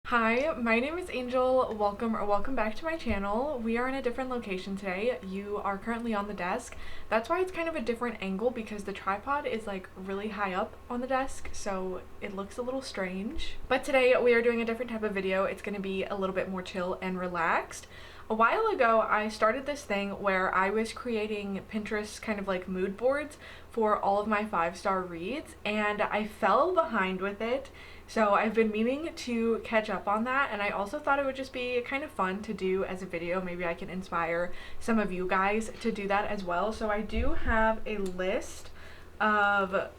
Hi, my name is Angel. Welcome back to my channel. We are in a different location today. You are currently on the desk. That's why it's kind of a different angle because the tripod is like really high up on the desk, so it looks a little strange. But today we are doing a different type of video. It's going to be a little bit more chill and relaxed. A while ago, I started this thing where I was creating Pinterest kind of like mood boards for all of my 5-star reads, and I fell behind with it. So I've been meaning to catch up on that, and I also thought it would just be kind of fun to do as a video. Maybe I can inspire some of you guys to do that as well. So I do have a list of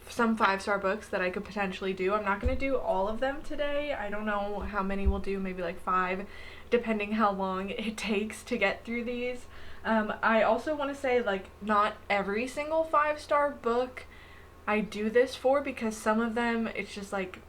some 5-star books that I could potentially do. I'm not going to do all of them today. I don't know how many we'll do, maybe like 5, depending how long it takes to get through these. I also want to say, like, not every single 5-star book I do this for, because some of them it's just like,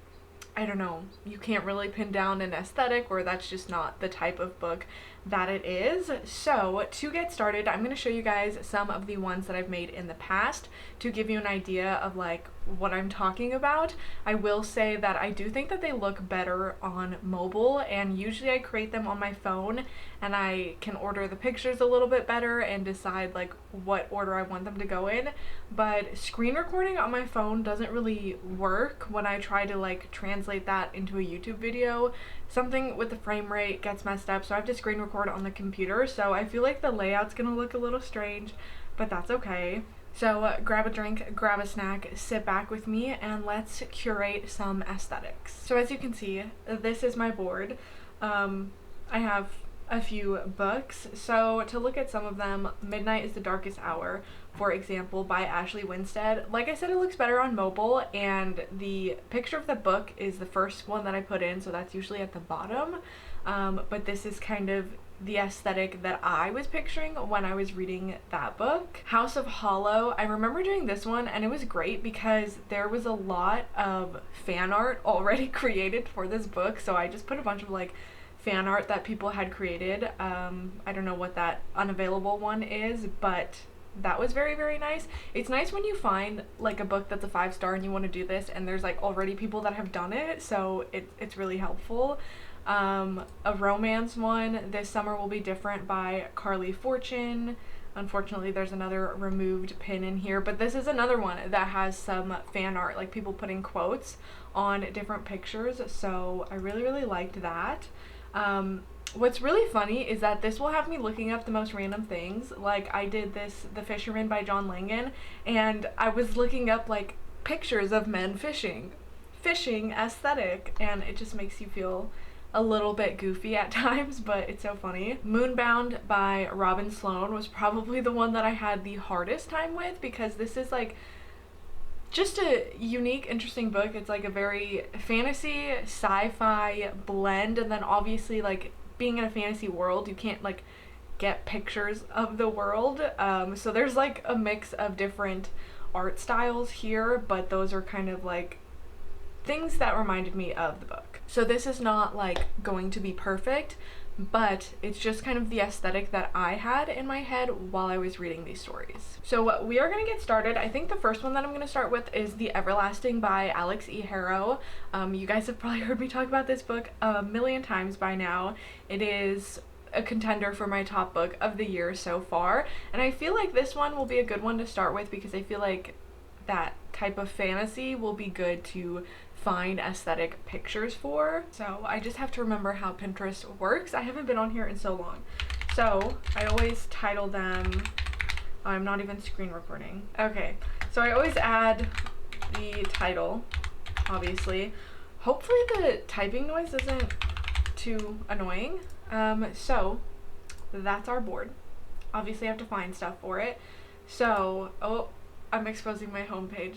I don't know, you can't really pin down an aesthetic, or that's just not the type of book that it is. So to get started, I'm going to show you guys some of the ones that I've made in the past to give you an idea of like what I'm talking about. I will say that I do think that they look better on mobile, and usually I create them on my phone and I can order the pictures a little bit better and decide like what order I want them to go in. But screen recording on my phone doesn't really work when I try to like translate that into a YouTube video. Something with the frame rate gets messed up, so I have to screen record on the computer. So I feel like the layout's gonna look a little strange, but that's okay. So grab a drink, grab a snack, sit back with me, and let's curate some aesthetics. So as you can see, this is my board. I have a few books. So to look at some of them, Midnight is the Darkest Hour, for example, by Ashley Winstead. Like I said, it looks better on mobile, and the picture of the book is the first one that I put in, so that's usually at the bottom. But this is kind of the aesthetic that I was picturing when I was reading that book. House of Hollow, I remember doing this one, and it was great because there was a lot of fan art already created for this book, so I just put a bunch of like fan art that people had created. I don't know what that unavailable one is, but that was very, very nice. It's nice when you find like a book that's a 5-star and you want to do this and there's like already people that have done it, so it's really helpful. A romance one, This Summer Will Be Different by Carly Fortune. Unfortunately, there's another removed pin in here, but this is another one that has some fan art, like people putting quotes on different pictures, so I really, really liked that. What's really funny is that this will have me looking up the most random things. Like I did this, The Fisherman by John Langan, and I was looking up like pictures of men fishing aesthetic, and it just makes you feel a little bit goofy at times, but it's so funny. Moonbound by Robin Sloan was probably the one that I had the hardest time with, because this is like just a unique, interesting book. It's like a very fantasy, sci-fi blend, and then obviously like being in a fantasy world, you can't like get pictures of the world. So there's like a mix of different art styles here, but those are kind of like things that reminded me of the book. So this is not like going to be perfect, but it's just kind of the aesthetic that I had in my head while I was reading these stories. So we are going to get started. I think the first one that I'm going to start with is The Everlasting by Alex E. Harrow. You guys have probably heard me talk about this book a million times by now. It is a contender for my top book of the year so far, and I feel like this one will be a good one to start with because I feel like that type of fantasy will be good to find aesthetic pictures for. So I just have to remember how Pinterest works. I haven't been on here in so long, so I always title them. I'm not even screen recording. Okay, so I always add the title, obviously. Hopefully the typing noise isn't too annoying. So that's our board. Obviously I have to find stuff for it. So, oh, I'm exposing my homepage.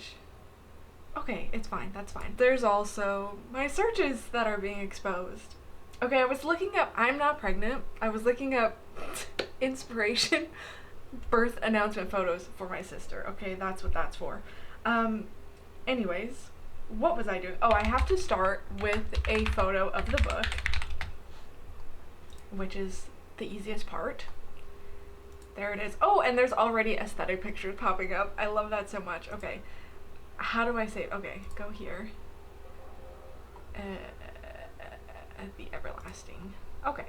Okay, it's fine, that's fine. There's also my searches that are being exposed. Okay, I was looking up, I'm not pregnant. I was looking up inspiration birth announcement photos for my sister. Okay, that's what that's for. Anyways, what was I doing? Oh, I have to start with a photo of the book, which is the easiest part. There it is. Oh, and there's already aesthetic pictures popping up. I love that so much. Okay. How do I say it? Okay, go here. disgusting. Okay.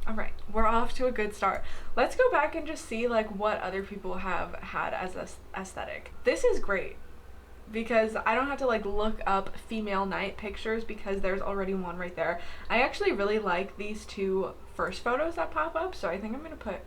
All right, we're off to a good start. Let's go back and just see like what other people have had as a aesthetic. This is great because I don't have to like look up female night pictures because there's already one right there. I actually really like these two first photos that pop up, so I think I'm gonna put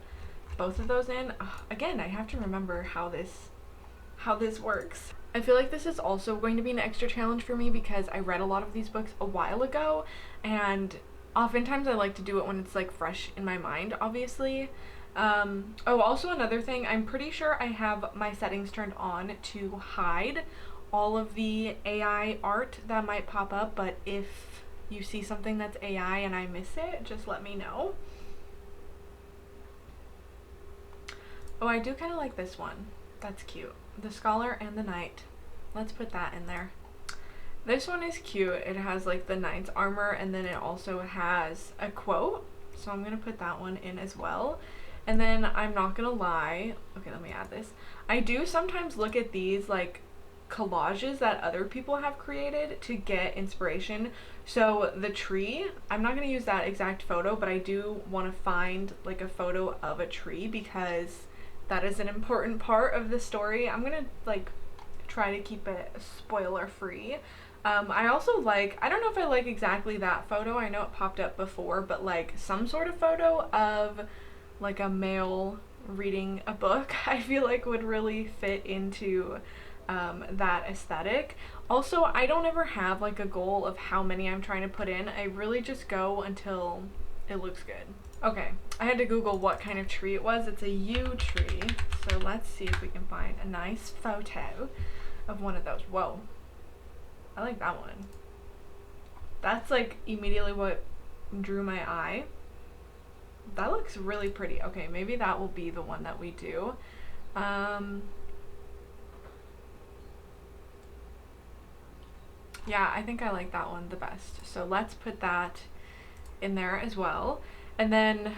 both of those in. Again, I have to remember how this works. I feel like this is also going to be an extra challenge for me because I read a lot of these books a while ago, and oftentimes I like to do it when it's like fresh in my mind, obviously. Oh, also another thing, I'm pretty sure I have my settings turned on to hide all of the AI art that might pop up, but if you see something that's AI and I miss it, just let me know. Oh, I do kind of like this one. That's cute. The Scholar and the Knight. Let's put that in there. This one is cute. It has like the knight's armor, and then it also has a quote, so I'm gonna put that one in as well. And then I'm not gonna lie, okay, let me add this. I do sometimes look at these like collages that other people have created to get inspiration. So the tree, I'm not gonna use that exact photo, but I do want to find like a photo of a tree because that is an important part of the story. I'm gonna like try to keep it spoiler free. I also like, I don't know if I like exactly that photo, I know it popped up before, but like some sort of photo of like a male reading a book, I feel like would really fit into that aesthetic. Also, I don't ever have like a goal of how many I'm trying to put in. I really just go until it looks good. Okay, I had to Google what kind of tree it was. It's a yew tree, so let's see if we can find a nice photo of one of those. Whoa, I like that one. That's like immediately what drew my eye. That looks really pretty. Okay, maybe that will be the one that we do. Yeah, I think I like that one the best. So let's put that in there as well. And then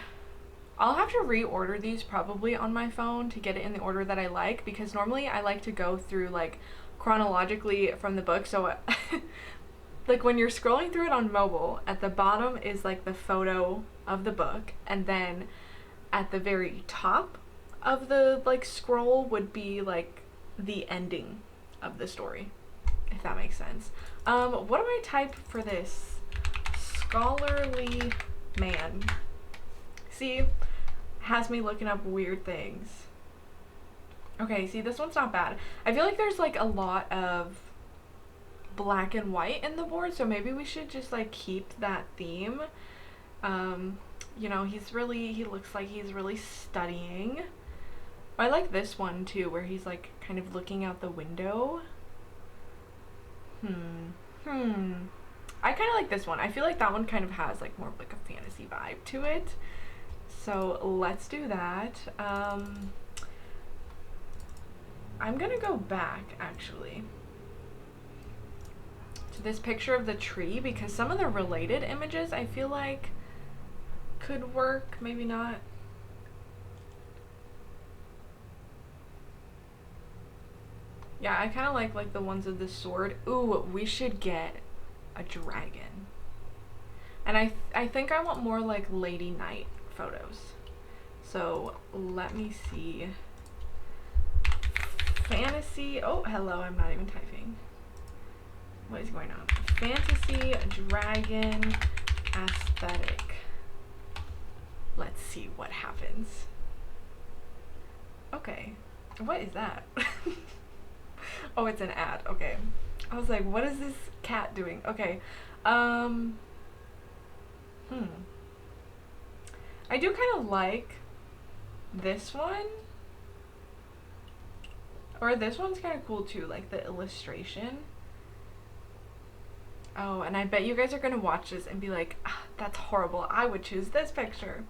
I'll have to reorder these probably on my phone to get it in the order that I like, because normally I like to go through like chronologically from the book. So like when you're scrolling through it on mobile, at the bottom is like the photo of the book, and then at the very top of the like scroll would be like the ending of the story, if that makes sense. What do I type for this? Scholarly man. See, has me looking up weird things. Okay, see, this one's not bad. I feel like there's like a lot of black and white in the board, so maybe we should just like keep that theme. You know, he looks like he's really studying. I like this one too, where he's like kind of looking out the window. I kind of like this one. I feel like that one kind of has like more of like a fantasy vibe to it. So let's do that. I'm gonna go back actually to this picture of the tree, because some of the related images I feel like could work, maybe not. Yeah, I kind of like the ones of the sword. Ooh, we should get a dragon. And I think I want more like Lady Knight photos. So let me see. Fantasy. Oh, hello, I'm not even typing. What is going on? Fantasy dragon aesthetic. Let's see what happens. Okay. What is that? Oh, it's an ad. Okay. I was like, what is this cat doing? Okay. I do kind of like this one. Or this one's kind of cool too, like the illustration. Oh, and I bet you guys are going to watch this and be like, ah, that's horrible. I would choose this picture.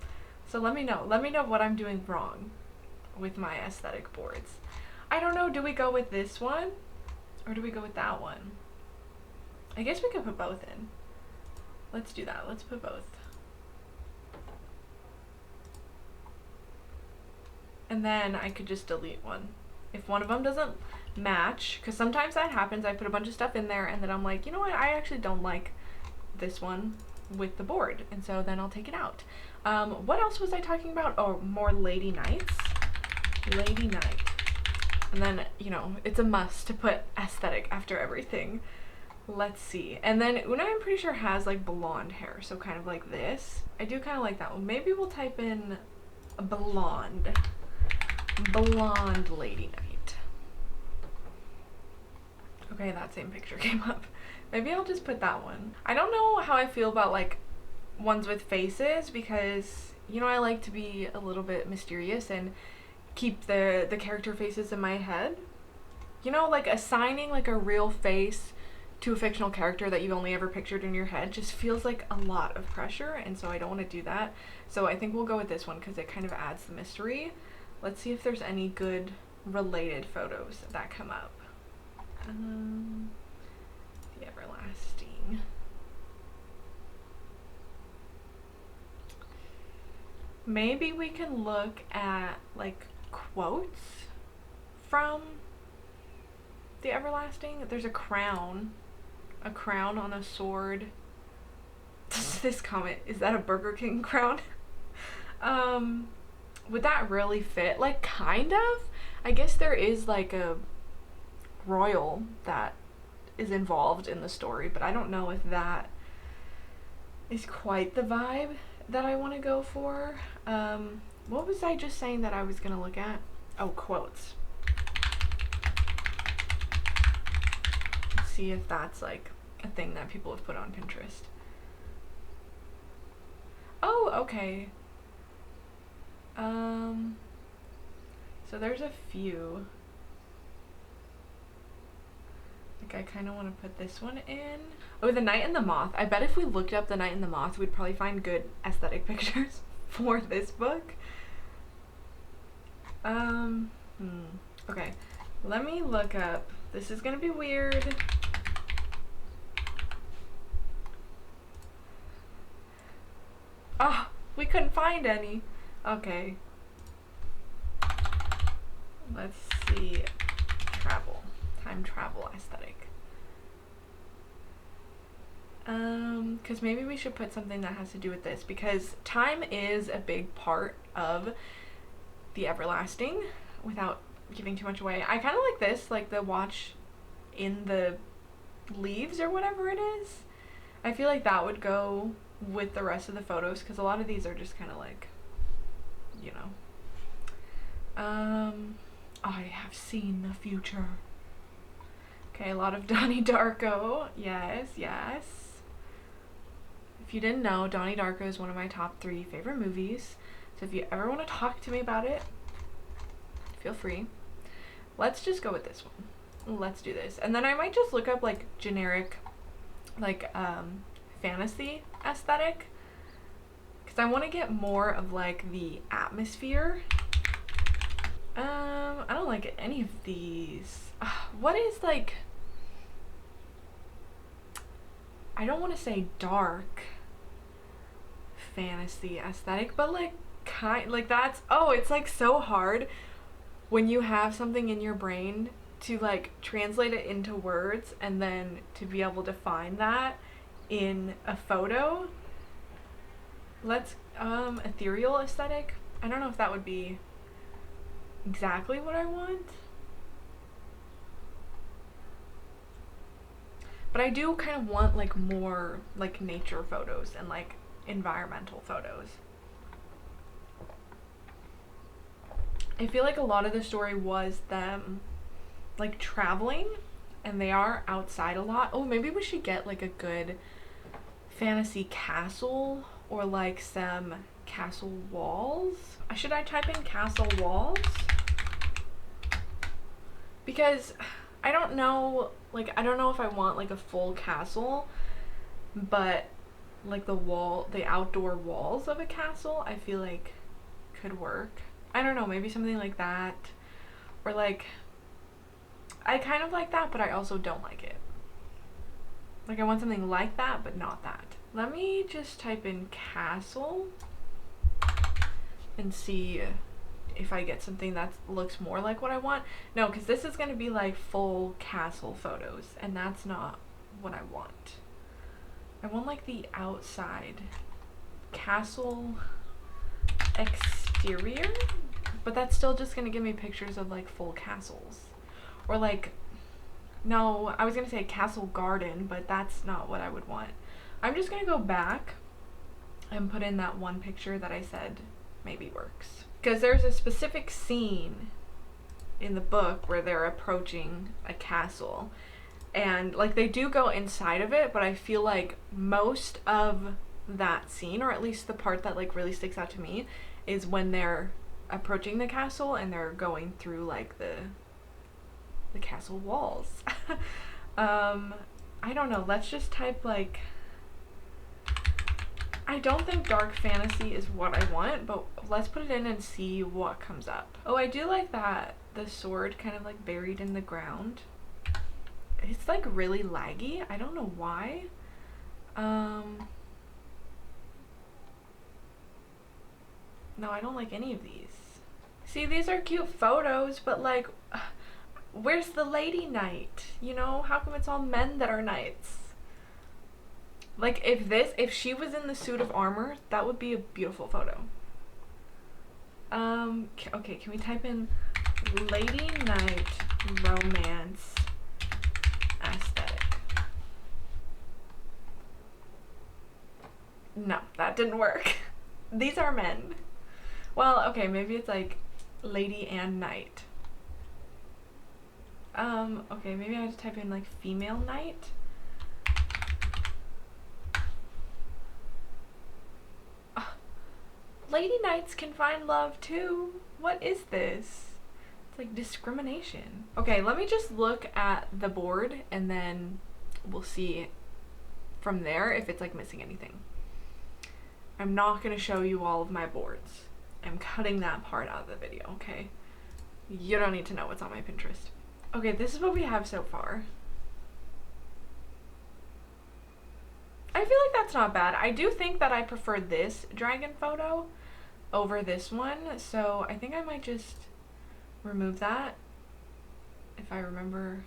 So let me know. Let me know what I'm doing wrong with my aesthetic boards. I don't know, do we go with this one? Or do we go with that one? I guess we could put both in. Let's do that. Let's put both. And then I could just delete one. If one of them doesn't match, because sometimes that happens, I put a bunch of stuff in there and then I'm like, you know what, I actually don't like this one. with the board, and so then I'll take it out. What else was I talking about? Oh, more lady nights. Lady night. And then, you know, it's a must to put aesthetic after everything. Let's see. And then Una, I'm pretty sure, has like blonde hair, so kind of like this. I do kind of like that one. Maybe we'll type in blonde lady night. Okay, that same picture came up. Maybe I'll just put that one. I don't know how I feel about like ones with faces, because, you know, I like to be a little bit mysterious and keep the character faces in my head. You know, like assigning like a real face to a fictional character that you've only ever pictured in your head just feels like a lot of pressure, and so I don't want to do that. So I think we'll go with this one because it kind of adds the mystery. Let's see if there's any good related photos that come up. The Everlasting. Maybe we can look at like quotes from the Everlasting. There's a crown on a sword. This comment, is that a Burger King crown? Would that really fit? Like, kind of. I guess there is like a royal that is involved in the story, but I don't know if that is quite the vibe that I want to go for. What was I just saying that I was gonna look at? Oh, quotes. Let's see if that's like a thing that people have put on Pinterest. Oh, okay. So there's a few. Like, I kind of want to put this one in. Oh, the Knight and the Moth. I bet if we looked up the Knight and the Moth, we'd probably find good aesthetic pictures for this book. Okay, let me look up. This is gonna be weird. Ah, we couldn't find any. Okay. Let's see. Travel. Time travel aesthetic. Because maybe we should put something that has to do with this, because time is a big part of the Everlasting, without giving too much away. I kind of like this, like the watch in the leaves or whatever it is. I feel like that would go with the rest of the photos, because a lot of these are just kind of like, you know. I have seen the future. Okay, a lot of Donnie Darko. Yes, yes. If you didn't know, Donnie Darko is one of my top 3 favorite movies. So if you ever want to talk to me about it, feel free. Let's just go with this one. Let's do this. And then I might just look up like generic, like fantasy aesthetic, because I want to get more of like the atmosphere. I don't like any of these. What is like, I don't want to say dark fantasy aesthetic, but like that's, oh, it's like so hard when you have something in your brain to like translate it into words and then to be able to find that in a photo. Let's ethereal aesthetic. I don't know if that would be exactly what I want, but I do kind of want like more like nature photos and like environmental photos. I feel like a lot of the story was them like traveling, and they are outside a lot. Oh, maybe we should get like a good fantasy castle, or like some castle walls. Should I type in castle walls? Because I don't know, like I don't know if I want like a full castle, but like the outdoor walls of a castle I feel like could work. I don't know, maybe something like that. Or like, I kind of like that, but I also don't like it. Like I want something like that, but not that. Let me just type in castle and see if I get something that looks more like what I want. No, because this is going to be like full castle photos, and that's not what I want. I want like the outside castle exterior, but that's still just gonna give me pictures of like full castles. Or like, no, I was gonna say castle garden, but that's not what I would want. I'm just gonna go back and put in that one picture that I said maybe works. Because there's a specific scene in the book where they're approaching a castle. And like they do go inside of it, but I feel like most of that scene, or at least the part that like really sticks out to me, is when they're approaching the castle and they're going through like the castle walls. I don't know, let's just type like, I don't think dark fantasy is what I want, but let's put it in and see what comes up. Oh, I do like that the sword kind of like buried in the ground. It's like really laggy. I don't know why. No, I don't like any of these. See, these are cute photos, but like, where's the lady knight? You know, how come it's all men that are knights? Like, if she was in the suit of armor, that would be a beautiful photo. Okay, can we type in lady knight romance aesthetic? No, that didn't work. These are men. Well, okay, maybe it's like lady and knight. Okay, maybe I have to type in like female knight. Lady knights can find love too. What is this? It's like discrimination. Okay, let me just look at the board and then we'll see from there if it's like missing anything. I'm not gonna show you all of my boards. I'm cutting that part out of the video, okay? You don't need to know what's on my Pinterest. Okay, this is what we have so far. I feel like that's not bad. I do think that I prefer this dragon photo over this one, so I think I might just remove that if I remember.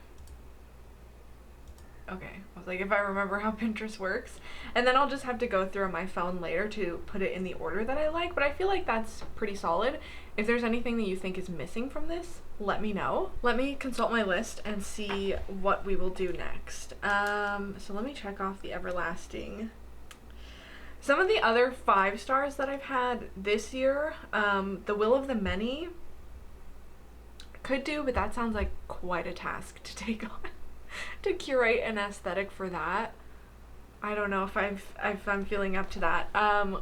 Okay, I was like, if I remember how Pinterest works, and then I'll just have to go through on my phone later to put it in the order that I like, but I feel like that's pretty solid. If there's anything that you think is missing from this, let me know. Let me consult my list and see what we will do next. So let me check off the everlasting. Some of the other 5 stars that I've had this year, the Will of the Many could do, but that sounds like quite a task to take on. To curate an aesthetic for that. I don't know if I'm feeling up to that.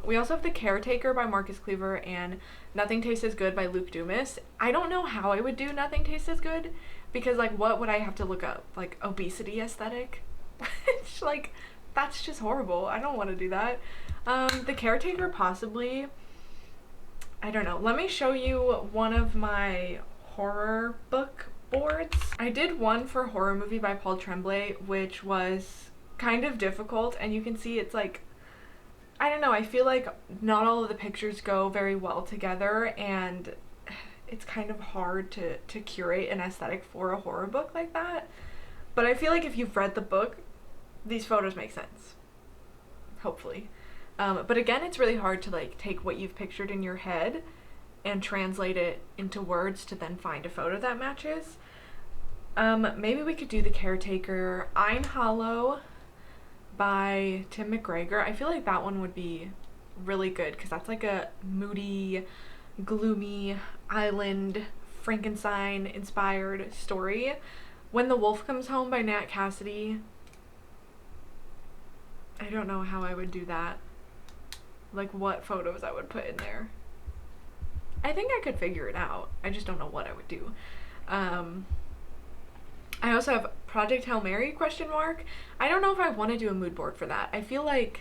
We also have The Caretaker by Marcus Cleaver and Nothing Tastes as Good by Luke Dumas. I don't know how I would do Nothing Tastes as Good, because like what would I have to look up? Like obesity aesthetic? Which like that's just horrible. I don't want to do that. The Caretaker possibly. I don't know. Let me show you one of my horror book boards. I did one for Horror Movie by Paul Tremblay, which was kind of difficult, and you can see it's like, I don't know, I feel like not all of the pictures go very well together, and it's kind of hard to curate an aesthetic for a horror book like that. But I feel like if you've read the book, these photos make sense. Hopefully. But again, it's really hard to like take what you've pictured in your head and translate it into words to then find a photo that matches. Maybe we could do The Caretaker. Eynhallow by Tim McGregor. I feel like that one would be really good because that's like a moody, gloomy island Frankenstein inspired story. When the Wolf Comes Home by Nat Cassidy. I don't know how I would do that. Like what photos I would put in there. I think I could figure it out. I just don't know what I would do. I also have Project Hail Mary ? I don't know if I want to do a mood board for that. I feel like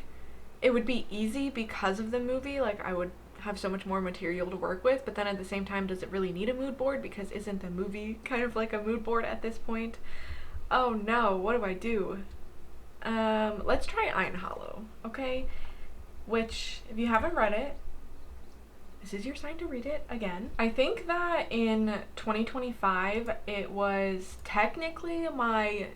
it would be easy because of the movie. Like I would have so much more material to work with, but then at the same time, does it really need a mood board? Because isn't the movie kind of like a mood board at this point? Oh no, what do I do? Let's try Eynhallow, okay? Which, if you haven't read it, this is your sign to read it again. I think that in 2025, it was technically my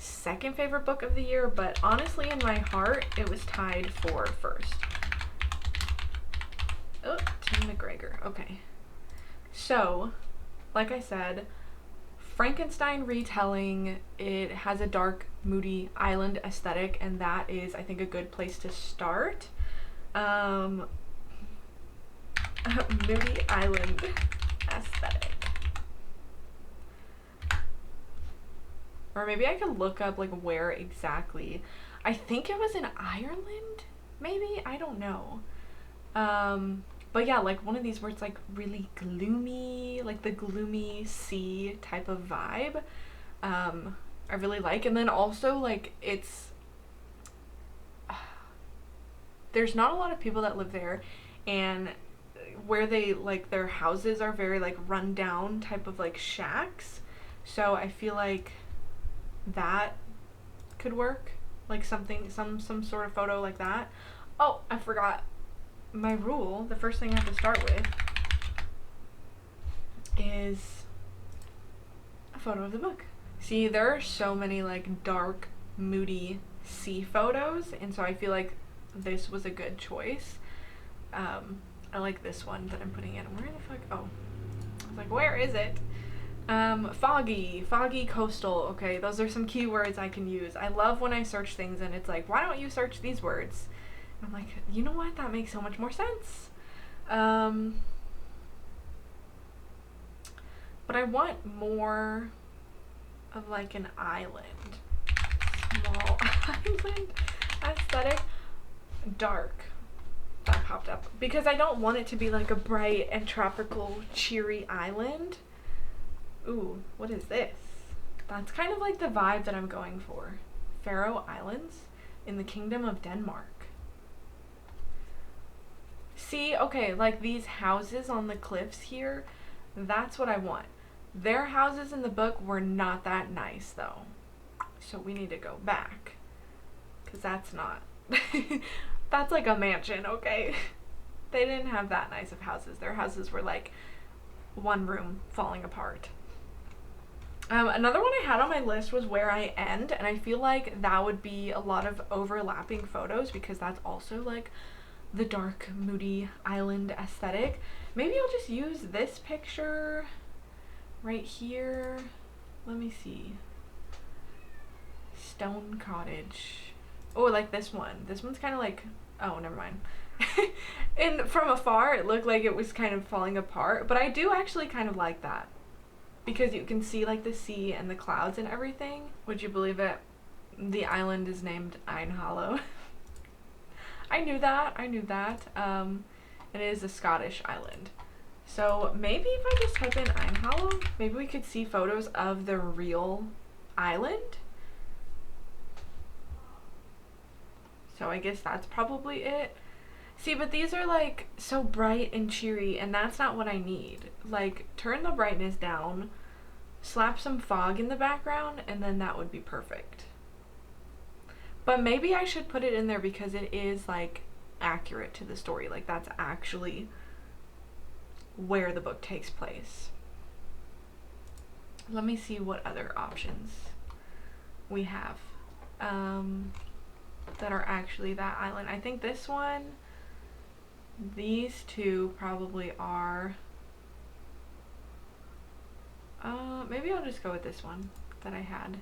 second favorite book of the year, but honestly in my heart it was tied for first. Oh, Tim McGregor. Okay. So, like I said, Frankenstein retelling, it has a dark, moody island aesthetic, and that is, I think, a good place to start. Moody island aesthetic. Or maybe I could look up like where exactly. I think it was in Ireland, maybe? I don't know. But yeah, like one of these where it's like really gloomy, like the gloomy sea type of vibe. I really like. And then also like there's not a lot of people that live there, and where they like their houses are very like run down type of like shacks. So I feel like that could work, like something, some sort of photo like that. Oh, I forgot my rule. The first thing I have to start with is a photo of the book. See, there are so many like dark, moody sea photos, and so I feel like this was a good choice. I like this one that I'm putting in. Where the fuck? Oh, I was like, where is it? Foggy coastal. Okay, those are some keywords I can use. I love when I search things and it's like, why don't you search these words? And I'm like, you know what? That makes so much more sense. But I want more of like an island. Small island aesthetic. Dark. That popped up. Because I don't want it to be like a bright and tropical, cheery island. Ooh, what is this? That's kind of like the vibe that I'm going for. Faroe Islands in the Kingdom of Denmark. See, okay, like these houses on the cliffs here, that's what I want. Their houses in the book were not that nice though. So we need to go back. Because that's not... That's like a mansion, okay? They didn't have that nice of houses. Their houses were like one room falling apart. Another one I had on my list was Where I End, and I feel like that would be a lot of overlapping photos because that's also like the dark, moody island aesthetic. Maybe I'll just use this picture right here. Let me see. Stone Cottage. Oh, like this one. This one's kind of like, oh, never mind. And from afar, it looked like it was kind of falling apart, but I do actually kind of like that because you can see like the sea and the clouds and everything. Would you believe it? The island is named Eynhallow. I knew that. It is a Scottish island. So maybe if I just type in Eynhallow, maybe we could see photos of the real island. So I guess that's probably it. See, but these are like so bright and cheery, and that's not what I need. Like, turn the brightness down, slap some fog in the background, and then that would be perfect. But maybe I should put it in there because it is like accurate to the story. Like, that's actually where the book takes place. Let me see what other options we have that are actually that island. I think this one, these two probably are. Maybe I'll just go with this one that I had.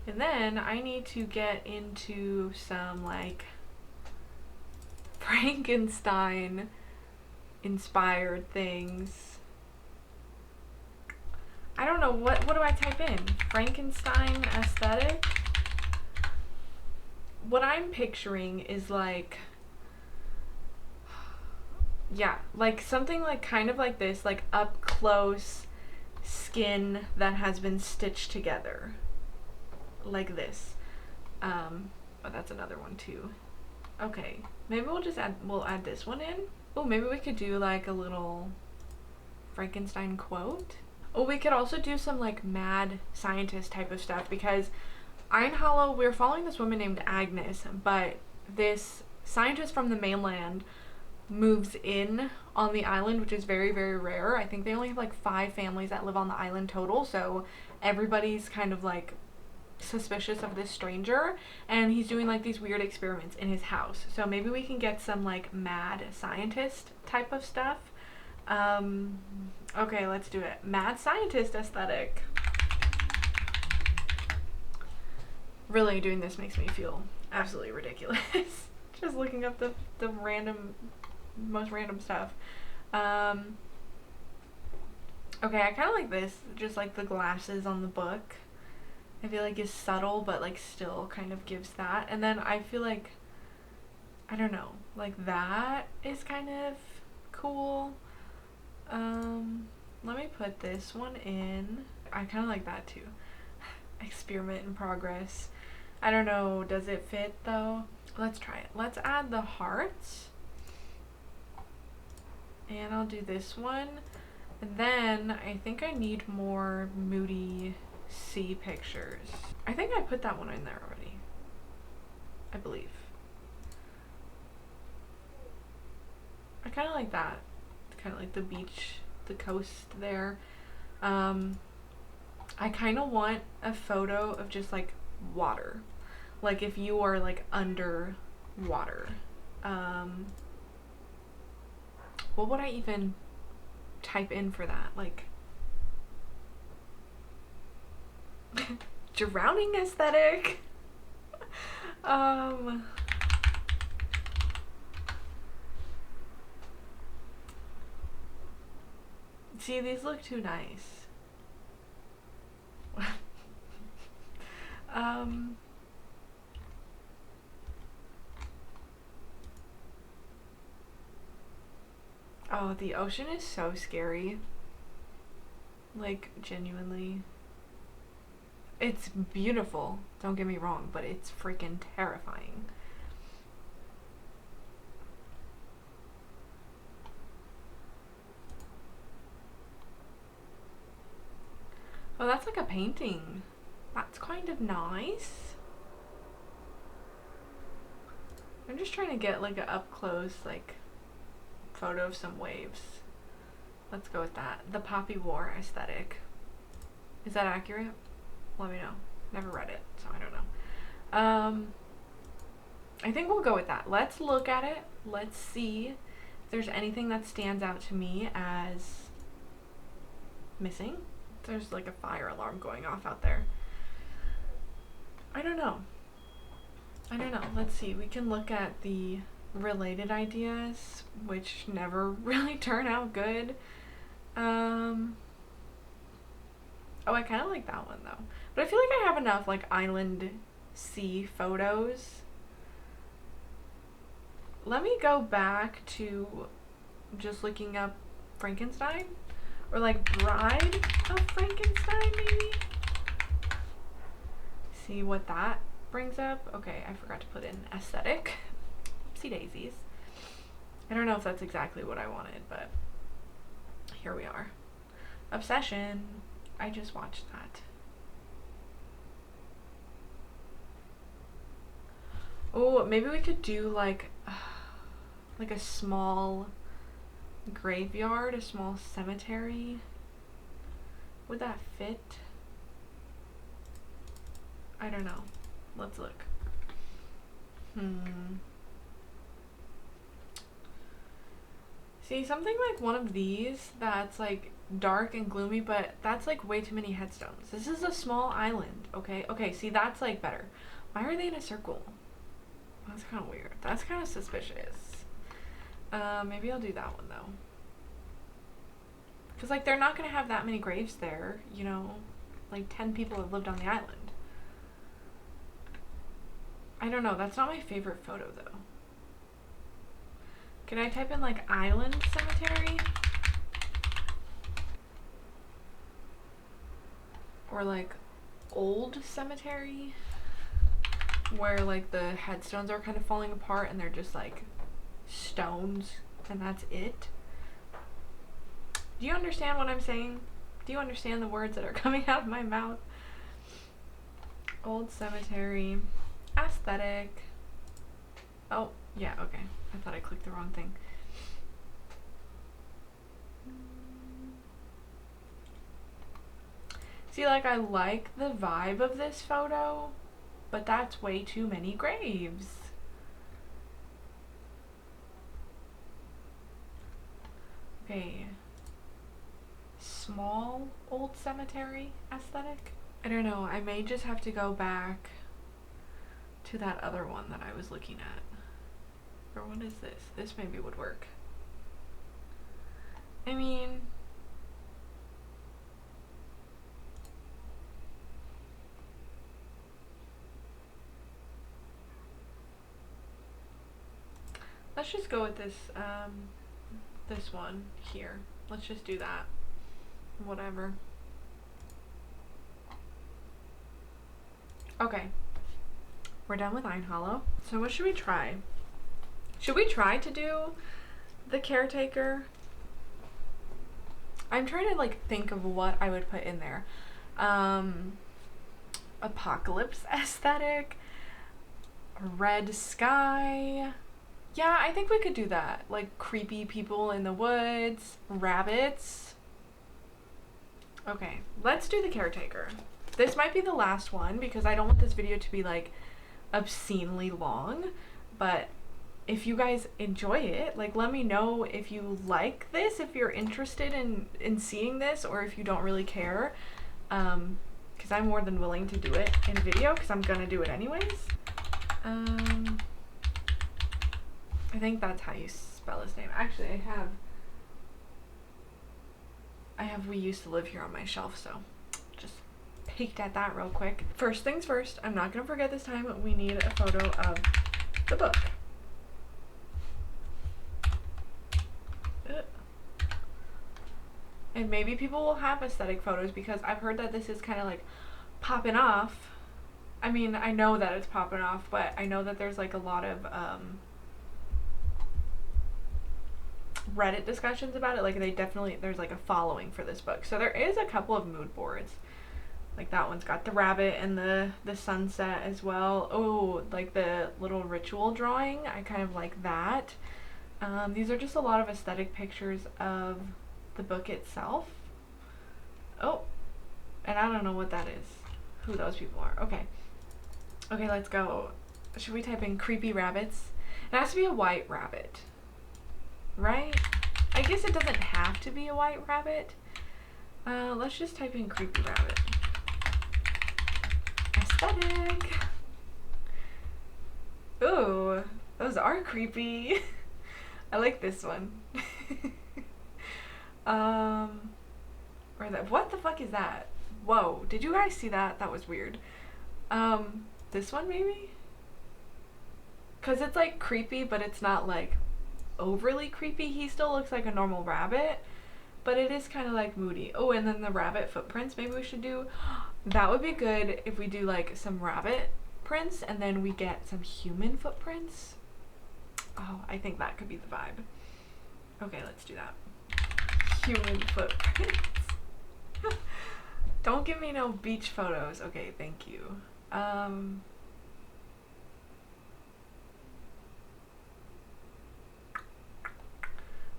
And then I need to get into some like Frankenstein inspired things. I don't know, what do I type in? Frankenstein aesthetic? What I'm picturing is like, yeah, like something like kind of like this, like up close skin that has been stitched together. Like this. Oh, that's another one too. Okay, maybe we'll add this one in. Oh, maybe we could do like a little Frankenstein quote. Oh, we could also do some like mad scientist type of stuff because Eynhallow, we're following this woman named Agnes, but this scientist from the mainland moves in on the island, which is very, very rare. I think they only have like 5 families that live on the island total, so everybody's kind of like suspicious of this stranger, and he's doing like these weird experiments in his house. So maybe we can get some like mad scientist type of stuff. Okay, let's do it. Mad scientist aesthetic. Really, doing this makes me feel absolutely ridiculous. Just looking up the most random stuff. Okay, I kind of like this, just like the glasses on the book. I feel like is subtle, but like still kind of gives that. And then I feel like, I don't know, like that is kind of cool. Let me put this one in. I kind of like that too. Experiment in progress. I don't know, does it fit though? Let's try it. Let's add the hearts. And I'll do this one. And then I think I need more moody sea pictures. I think I put that one in there already. I believe. I kind of like that. Kind of like the beach, the coast there. I kind of want a photo of just like water. Like if you are like under water. What would I even type in for that? Like drowning aesthetic. See, these look too nice. Oh, the ocean is so scary. Like, genuinely. It's beautiful, don't get me wrong, but it's freaking terrifying. Oh, that's like a painting. That's kind of nice. I'm just trying to get like an up close like photo of some waves. Let's go with that. The Poppy War aesthetic. Is that accurate? Let me know. Never read it, so I don't know. I think we'll go with that. Let's look at it. Let's see if there's anything that stands out to me as missing. There's like a fire alarm going off out there. I don't know. Let's see. We can look at the related ideas, which never really turn out good. Oh, I kind of like that one though. But I feel like I have enough like island sea photos. Let me go back to just looking up Frankenstein. Or like Bride of Frankenstein, maybe? See what that brings up. Okay, I forgot to put in aesthetic. Oopsie daisies. I don't know if that's exactly what I wanted, but here we are. Obsession. I just watched that. Oh, maybe we could do like a small graveyard, a small cemetery. Would that fit? I don't know. Let's look. See, something like one of these that's like dark and gloomy, but that's like way too many headstones. This is a small island, okay? Okay, see, that's like better. Why are they in a circle? That's kind of weird. That's kind of suspicious. Maybe I'll do that one though. Because like they're not going to have that many graves there, you know? Like 10 people have lived on the island. I don't know. That's not my favorite photo though. Can I type in like island cemetery? Or like old cemetery? Where like the headstones are kind of falling apart and they're just like stones and that's it. Do you understand what I'm saying? Do you understand the words that are coming out of my mouth? Old cemetery. Aesthetic. Oh, yeah, okay. I thought I clicked the wrong thing. See, like, I like the vibe of this photo, but that's way too many graves. Okay. Small old cemetery aesthetic? I don't know, I may just have to go back to that other one that I was looking at. Or what is this? This maybe would work. I mean, let's just go with this, this one here. Let's just do that. Whatever. Okay. We're done with Eynhallow. So what should we try? Should we try to do the Caretaker? I'm trying to like think of what I would put in there. Apocalypse aesthetic, red sky. Yeah, I think we could do that. Like creepy people in the woods, rabbits. Okay, let's do the Caretaker. This might be the last one because I don't want this video to be like obscenely long, but if you guys enjoy it, like let me know if you like this, if you're interested in seeing this, or if you don't really care, because I'm more than willing to do it in video because I'm gonna do it anyways. I think that's how you spell his name. Actually, I have We Used to Live Here on my shelf, so just peeked at that real quick. First things first, I'm not gonna forget this time, we need a photo of the book. And maybe people will have aesthetic photos because I've heard that this is kind of like popping off. I mean, I know that it's popping off, but I know that there's like a lot of Reddit discussions about it. Like there's like a following for this book. So there is a couple of mood boards. Like that one's got the rabbit and the sunset as well. Oh, like the little ritual drawing. I kind of like that. These are just a lot of aesthetic pictures of the book itself. Oh, and I don't know what that is, who those people are. Okay, let's go. Should we type in creepy rabbits? It has to be a white rabbit, right? I guess it doesn't have to be a white rabbit. Let's just type in creepy rabbit. Aesthetic. Ooh, those are creepy. I like this one. Or that, what the fuck is that? Whoa, did you guys see that? That was weird. This one maybe? Cause it's like creepy, but it's not like overly creepy. He still looks like a normal rabbit, but it is kind of like moody. Oh, and then the rabbit footprints, maybe we should do. That would be good if we do like some rabbit prints and then we get some human footprints. Oh, I think that could be the vibe. Okay, let's do that. Human footprints. Don't give me no beach photos. Okay, thank you. I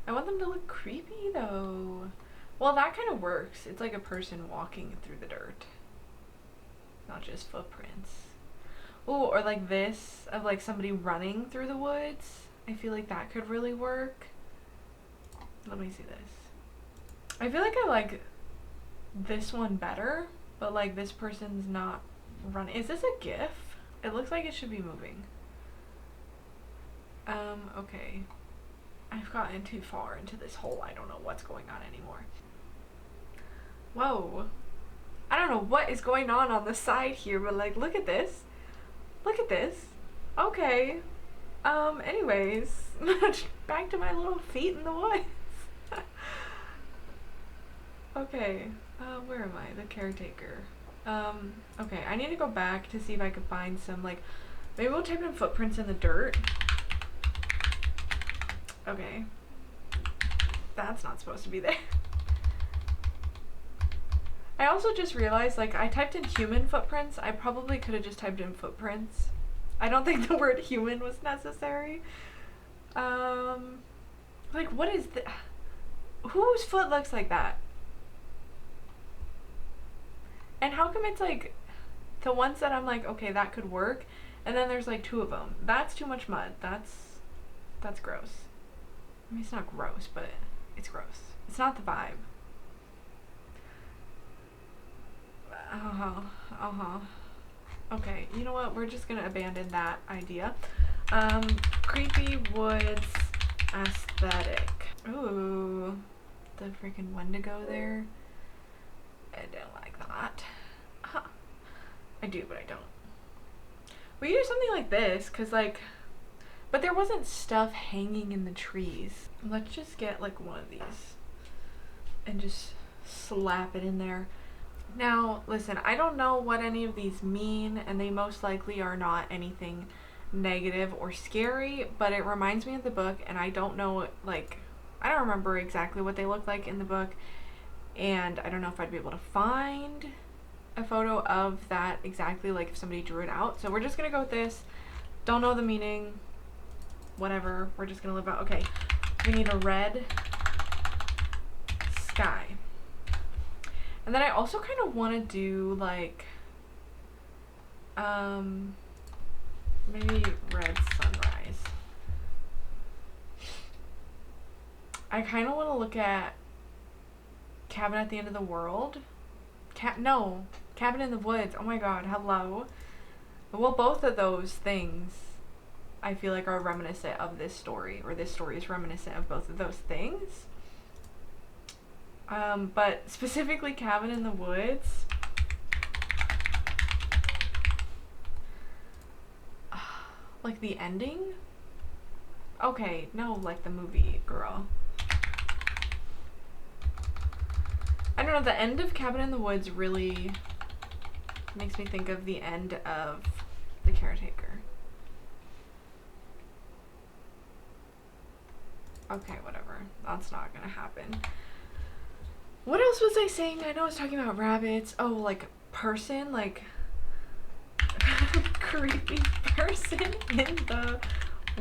want them to look creepy though. Well, that kind of works. It's like a person walking through the dirt, not just footprints. Oh, or like this of like somebody running through the woods. I feel like that could really work. Let me see this. I feel like I like this one better, but like this person's not running. Is this a GIF? It looks like it should be moving. Okay. I've gotten too far into this hole. I don't know what's going on anymore. Whoa. I don't know what is going on the side here, but like, look at this. Look at this. Okay. Anyways, back to my little feet in the woods. Okay, where am I? The Caretaker. Okay, I need to go back to see if I could find some, like, maybe we'll type in footprints in the dirt. Okay. That's not supposed to be there. I also just realized, like, I typed in human footprints. I probably could have just typed in footprints. I don't think the word human was necessary. Like, what is the... Whose foot looks like that? And how come it's like the ones that I'm like, okay, that could work, and then there's like 2 of them. That's too much mud. That's gross. I mean, it's not gross, but it's gross. It's not the vibe. Okay, you know what? We're just gonna abandon that idea. Creepy woods aesthetic. Ooh, the freaking Wendigo there. I don't like that. Huh. I do, but I don't. We could do something like this, cause like, but there wasn't stuff hanging in the trees. Let's just get like one of these and just slap it in there. Now, listen, I don't know what any of these mean, and they most likely are not anything negative or scary, but it reminds me of the book, and I don't know, like, I don't remember exactly what they look like in the book, and I don't know if I'd be able to find a photo of that exactly, like if somebody drew it out. So we're just gonna go with this. Don't know the meaning. Whatever. We're just gonna live out. Okay. We need a red sky. And then I also kind of want to do like maybe red sunrise. I kind of want to look at Cabin at the End of the World. No, Cabin in the Woods. Oh my god, hello. Well, both of those things I feel like are reminiscent of this story, or this story is reminiscent of both of those things. But specifically Cabin in the Woods. Like the ending? Okay, no, like the movie, girl. I don't know, the end of Cabin in the Woods really makes me think of the end of The Caretaker. Okay, whatever. That's not gonna happen. What else was I saying? I know I was talking about rabbits. Oh, like person, like creepy person in the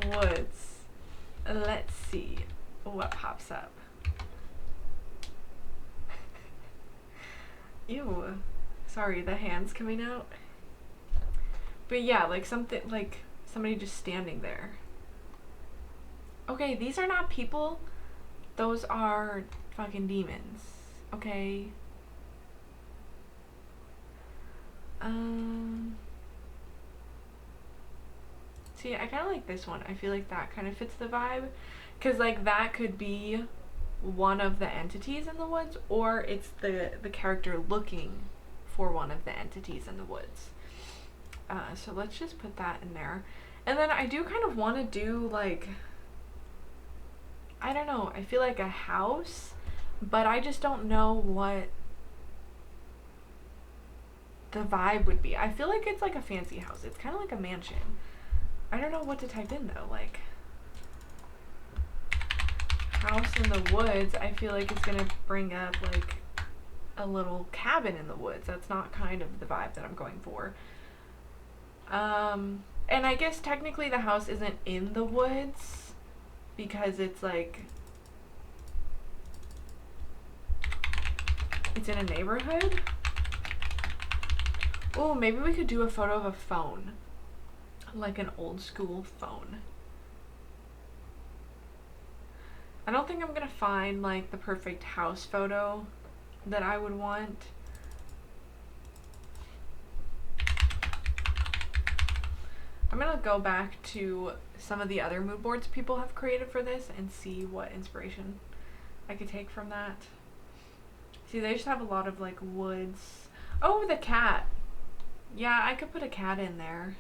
woods. Let's see what pops up. Ew. Sorry, the hand's coming out. But yeah, like something, like somebody just standing there. Okay, these are not people. Those are fucking demons. Okay. See, I kind of like this one. I feel like that kind of fits the vibe. Because, like, that could be one of the entities in the woods, or it's the character looking for one of the entities in the woods. So let's just put that in there. And then I do kind of want to do, like, I don't know, I feel like a house, but I just don't know what the vibe would be. I feel like it's like a fancy house. It's kind of like a mansion. I don't know what to type in though, like house in the woods. I feel like it's gonna bring up like a little cabin in the woods. That's not kind of the vibe that I'm going for. And I guess technically the house isn't in the woods because it's like it's in a neighborhood. Oh, maybe we could do a photo of a phone, like an old school phone. I don't think I'm gonna find like the perfect house photo that I would want. I'm gonna go back to some of the other mood boards people have created for this and see what inspiration I could take from that. See, they just have a lot of like woods. Oh, the cat. Yeah, I could put a cat in there.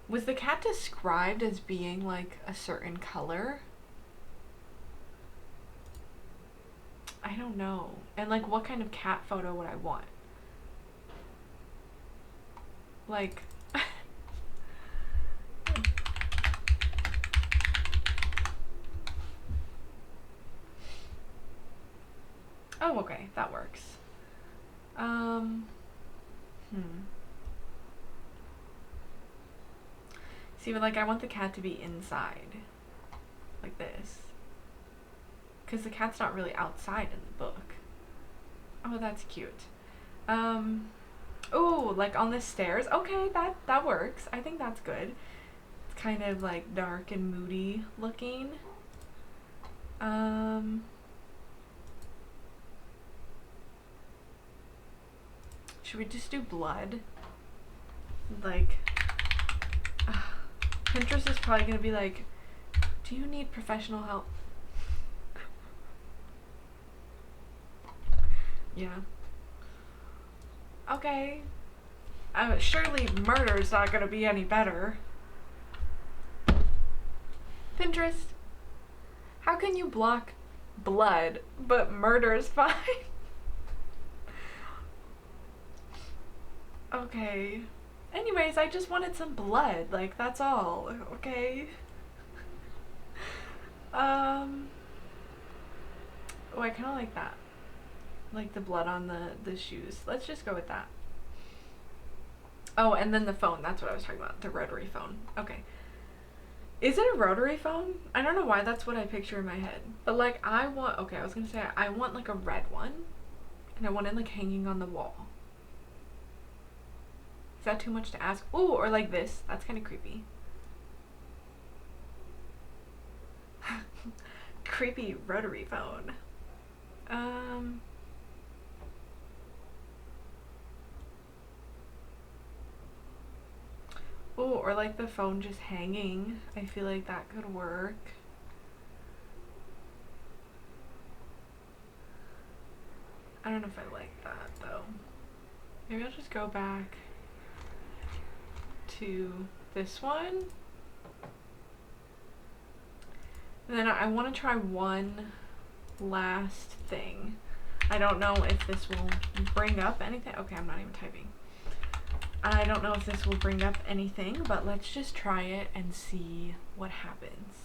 Was the cat described as being like a certain color? I don't know. And like what kind of cat photo would I want? Like oh, okay, that works. See, but like I want the cat to be inside, like this, because the cat's not really outside in the book. Oh, that's cute. Oh, like on the stairs. Okay, that works. I think that's good. It's kind of like dark and moody looking. Should we just do blood? Like, Pinterest is probably gonna be like, do you need professional help? Yeah. Okay. Surely murder's not gonna be any better. Pinterest, how can you block blood, but murder's fine? Okay. Anyways, I just wanted some blood, like, that's all, okay? Oh, I kind of like that. Like the blood on the shoes. Let's just go with that. Oh, and then the phone. That's what I was talking about. The rotary phone. Okay. Is it a rotary phone? I don't know why that's what I picture in my head. But like I want, okay, I was gonna say I want like a red one. And I want it like hanging on the wall. Is that too much to ask? Ooh, or like this. That's kind of creepy. Creepy rotary phone. Ooh, or like the phone just hanging. I feel like that could work. I don't know if I like that though. Maybe I'll just go back to this one. And then I want to try one last thing. I don't know if this will bring up anything. Okay, I'm not even typing. I don't know if this will bring up anything, but let's just try it and see what happens.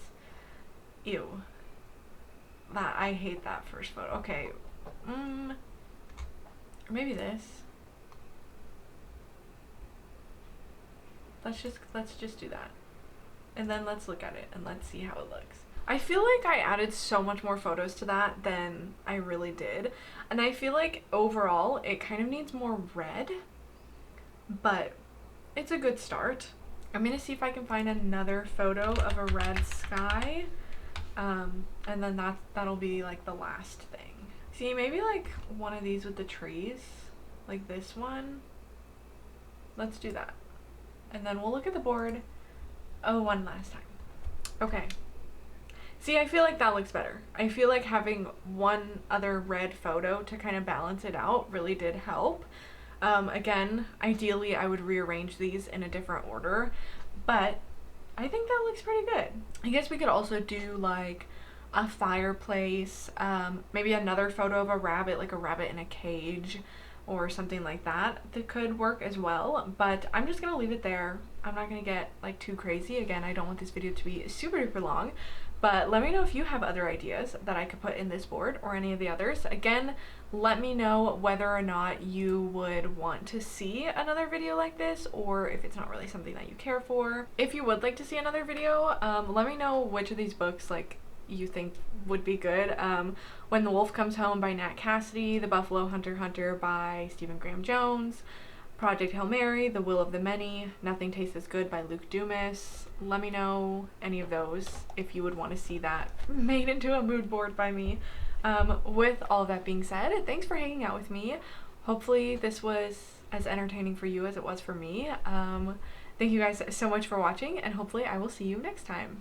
Ew. That, I hate that first photo. Okay. Maybe this. Let's just do that. And then let's look at it and let's see how it looks. I feel like I added so much more photos to that than I really did. And I feel like overall it kind of needs more red, but it's a good start. I'm gonna see if I can find another photo of a red sky. And then that'll be like the last thing. See, maybe like one of these with the trees, like this one. Let's do that. And then we'll look at the board. Oh, one last time. Okay. See, I feel like that looks better. I feel like having one other red photo to kind of balance it out really did help. Again, ideally I would rearrange these in a different order, but I think that looks pretty good. I guess we could also do like a fireplace, maybe another photo of a rabbit, like a rabbit in a cage or something like that. That could work as well, but I'm just gonna leave it there. I'm not gonna get like too crazy. Again, I don't want this video to be super duper long, but let me know if you have other ideas that I could put in this board or any of the others. Again, let me know whether or not you would want to see another video like this, or if it's not really something that you care for. If you would like to see another video, let me know which of these books like you think would be good. When the Wolf Comes Home by Nat Cassidy, The Buffalo Hunter by Stephen Graham Jones, Project Hail Mary, The Will of the Many, Nothing Tastes as Good by Luke Dumas. Let me know any of those if you would want to see that made into a mood board by me. With all of that being said, thanks for hanging out with me. Hopefully this was as entertaining for you as it was for me. Thank you guys so much for watching, and hopefully I will see you next time.